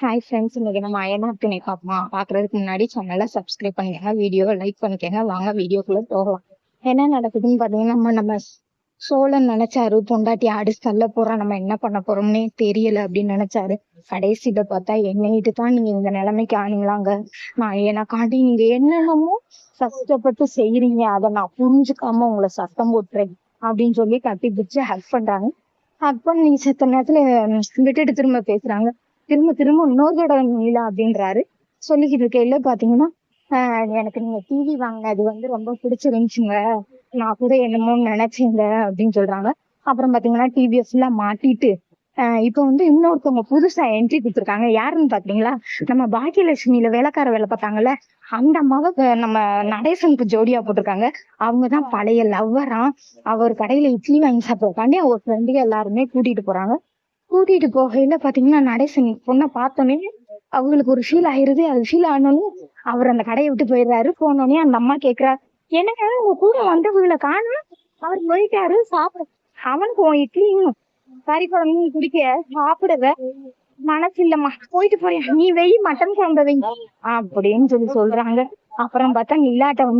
Hi friends, இன்னைக்கு நம்ம அயனார் துணை பார்ப்போம். பார்க்கறதுக்கு முன்னாடி சேனலை சப்ஸ்கிரைப் பண்ணிக்கோங்க, வீடியோவை லைக் பண்ணிக்கோங்க. வாங்க வீடியோக்குள்ள போகலாம். என்ன நடக்குதுன்னு பார்த்தீங்கன்னா, நம்ம சோழன் நினைச்சாரு பொண்டாட்டி அடிச்சு தள்ள போறோம், நம்ம என்ன பண்ண போறோம்னே தெரியல அப்படின்னு நினைச்சாரு. கடைசியில பார்த்தா என்னைட்டு தான் நீங்க இந்த நிலைமைக்கு ஆனீங்களாங்க. நான் எனக்காண்டி நீங்க என்னென்னமோ கஷ்டப்பட்டு செய்யறீங்க, அதை நான் புரிஞ்சுக்காம உங்களை சத்தம் போட்டுறேன் அப்படின்னு சொல்லி கட்டி பிடிச்சு ஹக் பண்றாங்க. ஹக் பண்ணி செத்த நேரத்துல விட்டுட்டு திரும்ப பேசுறாங்க. திரும்ப திரும்ப இன்னொரு தடவை நீலா அப்படின்றாரு. சொல்லிக்கிட்டு இருக்கையில பாத்தீங்கன்னா, எனக்கு நீங்க டிவி வாங்கினது ரொம்ப பிடிச்சிருந்துச்சுங்க, நான் கூட என்னமோ நினைச்சேங்க அப்படின்னு சொல்றாங்க. அப்புறம் பாத்தீங்கன்னா டிவியை ஃபுல்லா மாட்டிட்டு இப்ப இன்னொருத்தவங்க புதுசா என்ட்ரி கொடுத்துருக்காங்க. யாருன்னு பாத்தீங்களா, நம்ம பாக்கியலட்சுமியில வேலைக்கார வேலை பார்த்தாங்கல்ல, அந்த அம்மாவை நம்ம நடேசனுக்கு ஜோடியா போட்டிருக்காங்க. அவங்கதான் பழைய லவ்வரா. அவர் கடையில இட்லி வாங்கி சாப்பிட்றதுக்காண்டி அவர் ஃப்ரெண்டுங்க எல்லாருமே கூட்டிட்டு போறாங்க. கூட்டிட்டு போகையில பாத்தீங்கன்னா நடேசன் பொண்ணை பார்த்தோன்னே அவங்களுக்கு ஒரு ஃபீல் ஆயிருது. அது ஃபீல் ஆனோடனே அவர் அந்த கடையை விட்டு போயிடுறாரு. போனோடனே அந்த அம்மா கேக்குறாரு, என்னங்க உங்க கூட வந்தவங்களை காணும், அவர் போயிட்டாரு சாப்பிட, அவனுக்கு உன் இட்லியும் கறி குழம்பு குடிக்க சாப்பிடவே மனசு இல்லம்மா, போயிட்டு போறேன், நீ வெய் மட்டன் குழம்பு வை அப்படின்னு சொல்றாங்க. அப்புறம் பார்த்தா நிலாட்ட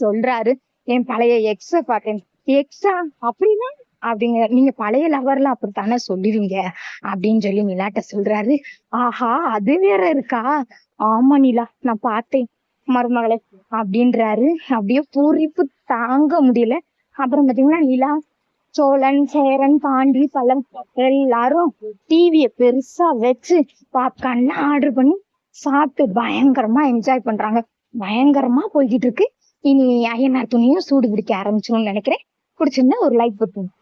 சொல்றாரு, என் பழைய எக்ஸ பார்த்தேன். எக்ஸா? அப்படின்னா அப்படிங்க, நீங்க பழைய லவர்ல அப்படித்தானே சொல்லுவீங்க அப்படின்னு சொல்லி நிலாட்ட சொல்றாரு. ஆஹா, அது வேற இருக்கா? ஆமா நிலா, நான் பார்த்தேன் மருமகளே அப்படின்றாரு. அப்படியே பூரிப்பு தாங்க முடியல. அப்புறம் பாத்தீங்கன்னா நிலா, சோழன், சேரன், பாண்டி, பல்லவன் எல்லாரும் டிவிய பெருசா வச்சு பாப்கார்ன்லாம் ஆர்டர் பண்ணி சாப்பிட்டு பயங்கரமா என்ஜாய் பண்றாங்க. பயங்கரமா போய்கிட்டு இருக்கு. இனி அயனார் துணியும் சூடு பிடிக்க ஆரம்பிச்சிரும்னு நினைக்கிறேன். பிடிச்சிருந்தா ஒரு லைக் போட்டுருங்க.